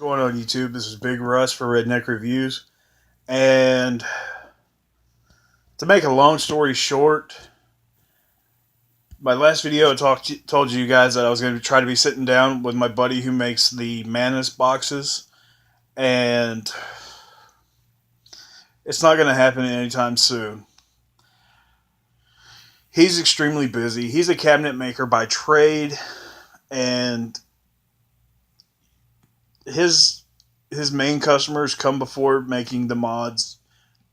Going on YouTube? This is Big Russ for Redneck Reviews. And to make a long story short, my last video told you guys that I was going to try to be sitting down with my buddy who makes the Manus boxes. And it's not going to happen anytime soon. He's extremely busy. He's a cabinet maker by trade. And his his main customers come before making the mods.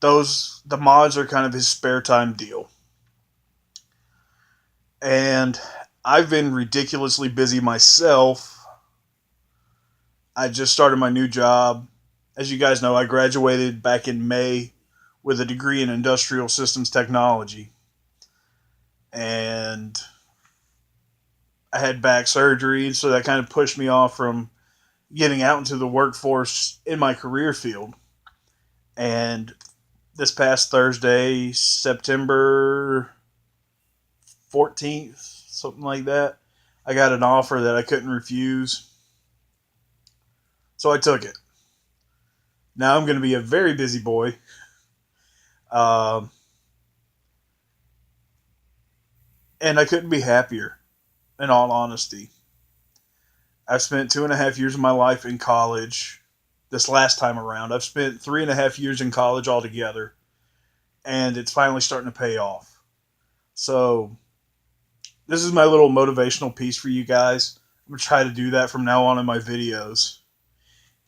The mods are kind of his spare time deal. And I've been ridiculously busy myself. I just started my new job. As you guys know, I graduated back in May with a degree in industrial systems technology. And I had back surgery, so that kind of pushed me off from getting out into the workforce in my career field. And this past Thursday, September 14th, something like that, I got an offer that I couldn't refuse. So I took it. Now I'm going to be a very busy boy. Uh, and I couldn't be happier, in all honesty. I've spent 2.5 years of my life in college this last time around. I've spent 3.5 years in college altogether, and it's finally starting to pay off. So, this is my little motivational piece for you guys. I'm going to try to do that from now on in my videos.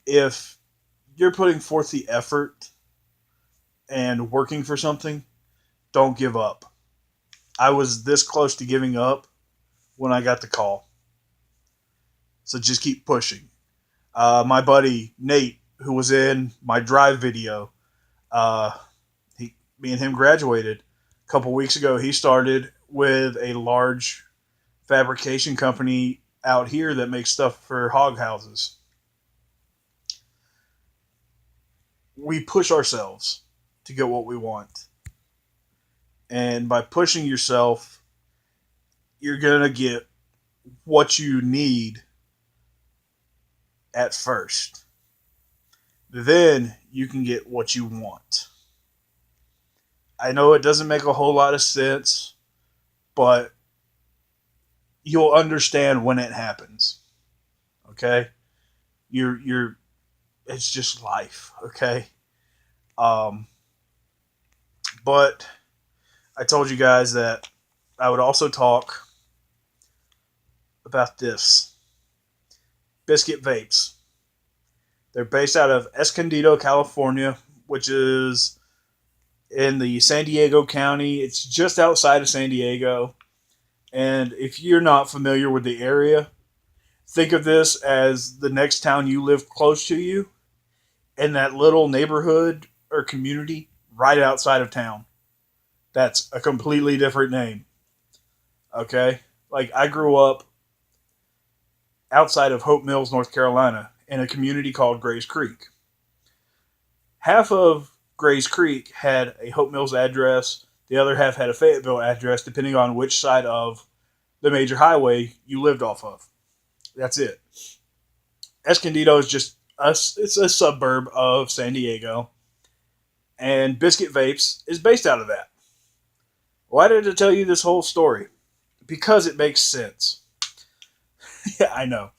If you're putting forth the effort and working for something, don't give up. I was this close to giving up when I got the call. So just keep pushing. My buddy Nate, who was in my drive video, uh, me and him graduated a couple weeks ago. He started with a large fabrication company out here that makes stuff for hog houses. We push ourselves to get what we want. And by pushing yourself, you're going to get what you need at first. Then you can get what you want. I know it doesn't make a whole lot of sense, but you'll understand when it happens. Okay? You're it's just life, okay? Um but I told you guys that I would also talk about this. Bisket Vapes. They're based out of Escondido, California, which is in the San Diego County. It's just outside of San Diego. And if you're not familiar with the area, think of this as the next town you live close to you and that little neighborhood or community right outside of town. That's a completely different name. Okay? Like, I grew up outside of Hope Mills, North Carolina, in a community called Grays Creek. Half of Grays Creek had a Hope Mills address, the other half had a Fayetteville address, depending on which side of the major highway you lived off of. That's it. Escondido is just us. It's a suburb of San Diego, and Bisket Vapes is based out of that. Why did I tell you this whole story? Because it makes sense. Yeah, I know.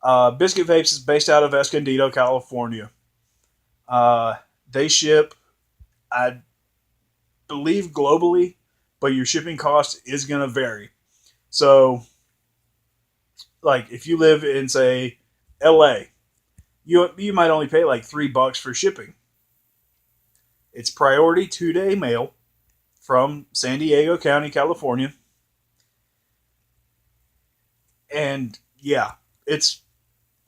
Bisket Vapes is based out of Escondido, California. Uh, they ship, I believe, globally, but your shipping cost is going to vary. So, like, if you live in, say, LA, you might only pay like $3 for shipping. It's priority 2-day mail from San Diego County, California. And yeah, it's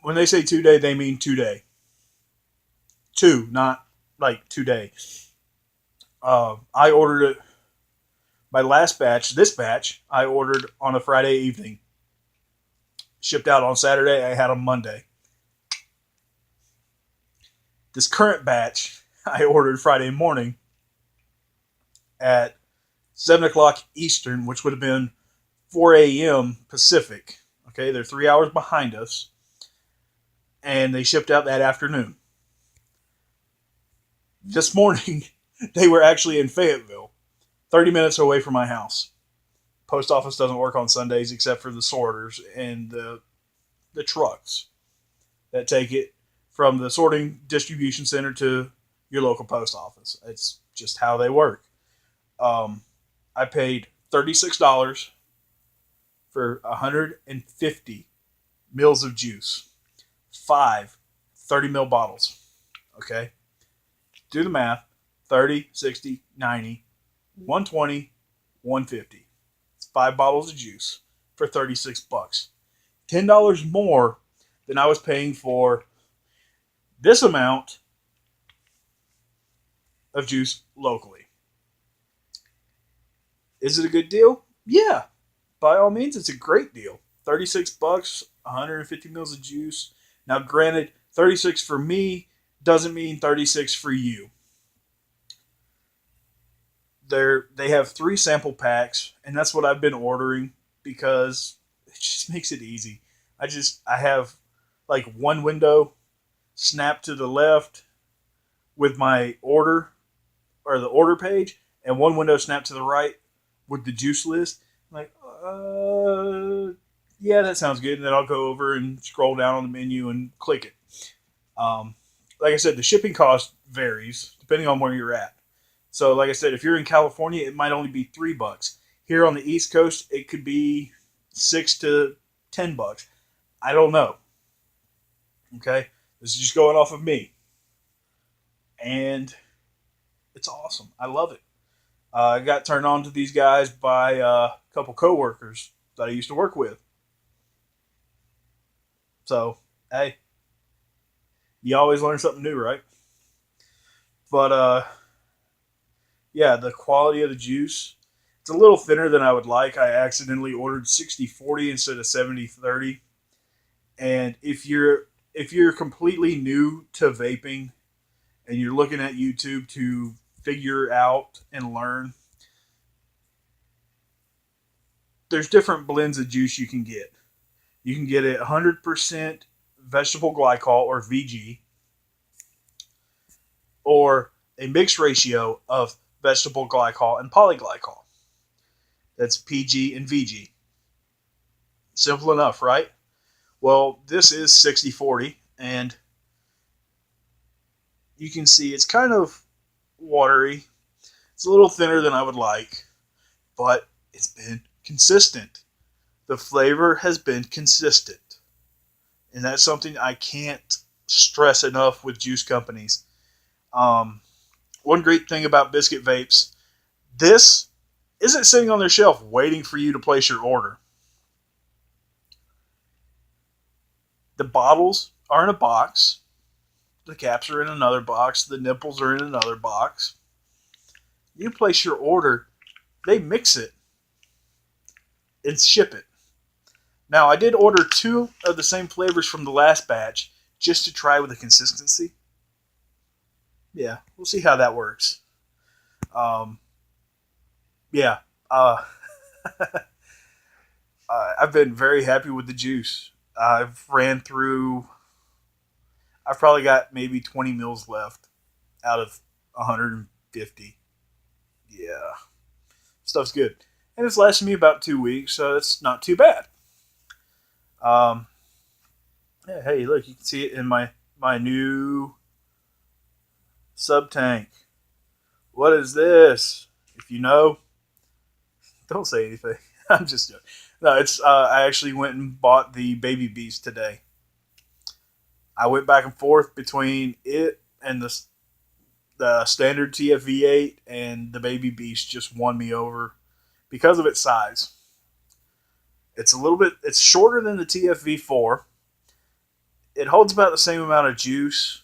when they say 2-day, they mean 2-day. Two, not like 2-day. I ordered it. My last batch, this batch, I ordered on a Friday evening. Shipped out on Saturday. I had on Monday. This current batch, I ordered Friday morning at 7 o'clock Eastern, which would have been 4 a.m. Pacific. Okay, they're 3 hours behind us. and they shipped out that afternoon. This morning, they were actually in Fayetteville, 30 minutes away from my house. Post office doesn't work on Sundays except for the sorters and the trucks that take it from the sorting distribution center to your local post office. It's just how they work. I paid $36 for 150 mils of juice, 30 ml bottles. Okay? Do the math. 30, 60, 90, 120, 150. It's 5 bottles of juice for $36. $10 more than I was paying for this amount of juice locally. Is it a good deal? Yeah. By all means, it's a great deal. $36, 150 mils of juice. Now, granted, 36 for me doesn't mean 36 for you. They have 3 sample packs, and that's what I've been ordering because it just makes it easy. I have like one window snap to the left with my order or the order page, and one window snap to the right with the juice list. I'm like, yeah, that sounds good. And then I'll go over and scroll down on the menu and click it. Like I said, the shipping cost varies depending on where you're at. So, like I said, if you're in California, it might only be $3. Here on the East Coast, it could be $6 to $10. I don't know. Okay, this is just going off of me, and it's awesome. I love it. I got turned on to these guys by a couple coworkers that I used to work with. So, hey, you always learn something new, right? But yeah, the quality of the juice, it's a little thinner than I would like. I accidentally ordered 60-40 instead of 70-30. And if you're completely new to vaping and you're looking at YouTube to figure out and learn, there's different blends of juice you can get. You can get it 100% vegetable glycol or VG, or a mixed ratio of vegetable glycol and polyglycol. That's PG and VG. Simple enough, right? Well, this is 60-40, and you can see it's kind of watery. It's a little thinner than I would like, but it's been consistent. The flavor has been consistent. And that's something I can't stress enough with juice companies. One great thing about Bisket Vapes, this isn't sitting on their shelf waiting for you to place your order. The bottles are in a box. The caps are in another box. The nipples are in another box. You place your order, they mix it and ship it. Now, I did order 2 of the same flavors from the last batch just to try with the consistency. Yeah, we'll see how that works. Yeah, I've been very happy with the juice. I've probably got maybe 20 mils left out of 150. Yeah, stuff's good. And it's lasted me about 2 weeks, so it's not too bad. Yeah, hey, look, you can see it in my new sub tank. What is this? If you know, don't say anything. I'm just joking. No, it's I actually went and bought the Baby Beast today. I went back and forth between it and the standard TFV8, and the Baby Beast just won me over because of its size. It's shorter than the TFV4. It holds about the same amount of juice,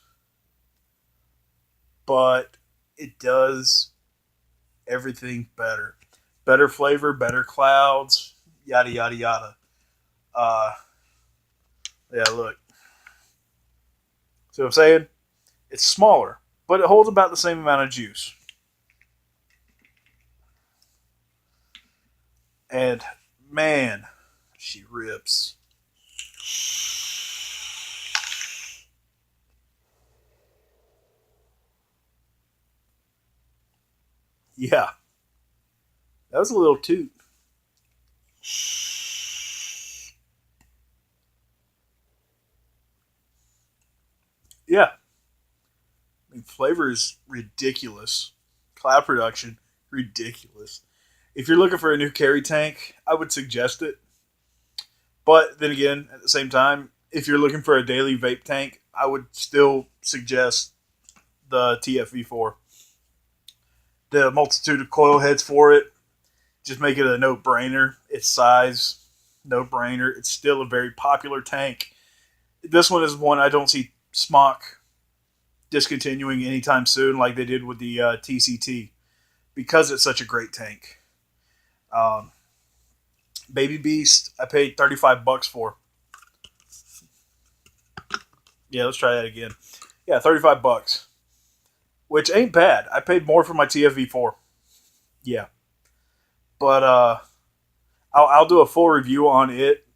but it does everything better. Better flavor, better clouds, yada, yada, yada. Uh, yeah, look. See what I'm saying? It's smaller, but it holds about the same amount of juice. And man, she rips. Yeah, that was a little toot. Yeah, I mean, flavor is ridiculous. Cloud production, ridiculous. If you're looking for a new carry tank, I would suggest it. But then again, at the same time, if you're looking for a daily vape tank, I would still suggest the TFV4. The multitude of coil heads for it just make it a no brainer. Its size, no brainer. It's still a very popular tank. This one is one I don't see Smock discontinuing anytime soon, like they did with the TCT, because it's such a great tank. Um, Baby Beast, I paid $35 for. Yeah, let's try that again. Yeah, $35, which ain't bad. I paid more for my TFV4. Yeah, but I'll do a full review on it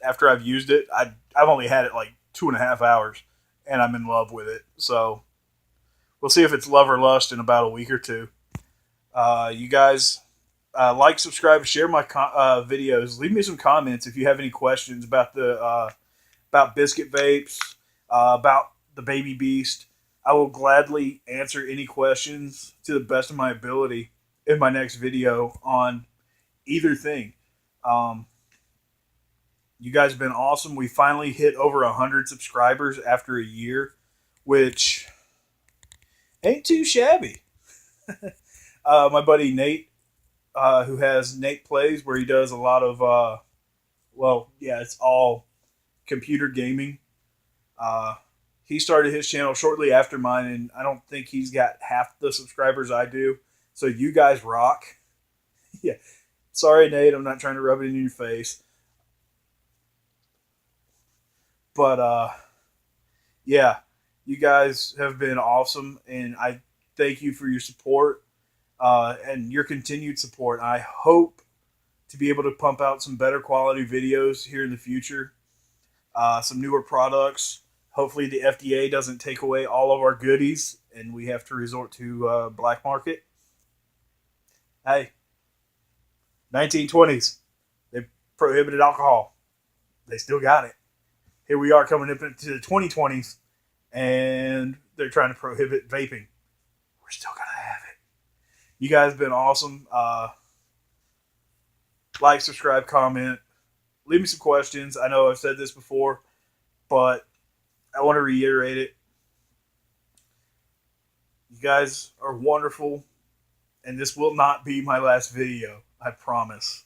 after I've used it. I've only had it like 2.5 hours, and I'm in love with it. So we'll see if it's love or lust in about a week or two. You guys like, subscribe, share my videos. Leave me some comments if you have any questions about the about Bisket Vapes, about the Baby Beast. I will gladly answer any questions to the best of my ability in my next video on either thing. Um, you guys have been awesome. We finally hit over 100 subscribers after a year, which ain't too shabby. My buddy Nate, who has Nate Plays, where he does a lot of, well, yeah, it's all computer gaming. Uh, he started his channel shortly after mine, and I don't think he's got half the subscribers I do. So you guys rock. Yeah. Sorry, Nate. I'm not trying to rub it in your face. But yeah, you guys have been awesome, and I thank you for your support and your continued support. I hope to be able to pump out some better quality videos here in the future, some newer products. Hopefully, the FDA doesn't take away all of our goodies and we have to resort to black market. Hey, 1920s, they prohibited alcohol. They still got it. Here we are coming up into the 2020s, and they're trying to prohibit vaping. We're still gonna have it. You guys have been awesome. Like, subscribe, comment, leave me some questions. I know I've said this before, but I want to reiterate it. You guys are wonderful, and this will not be my last video. I promise.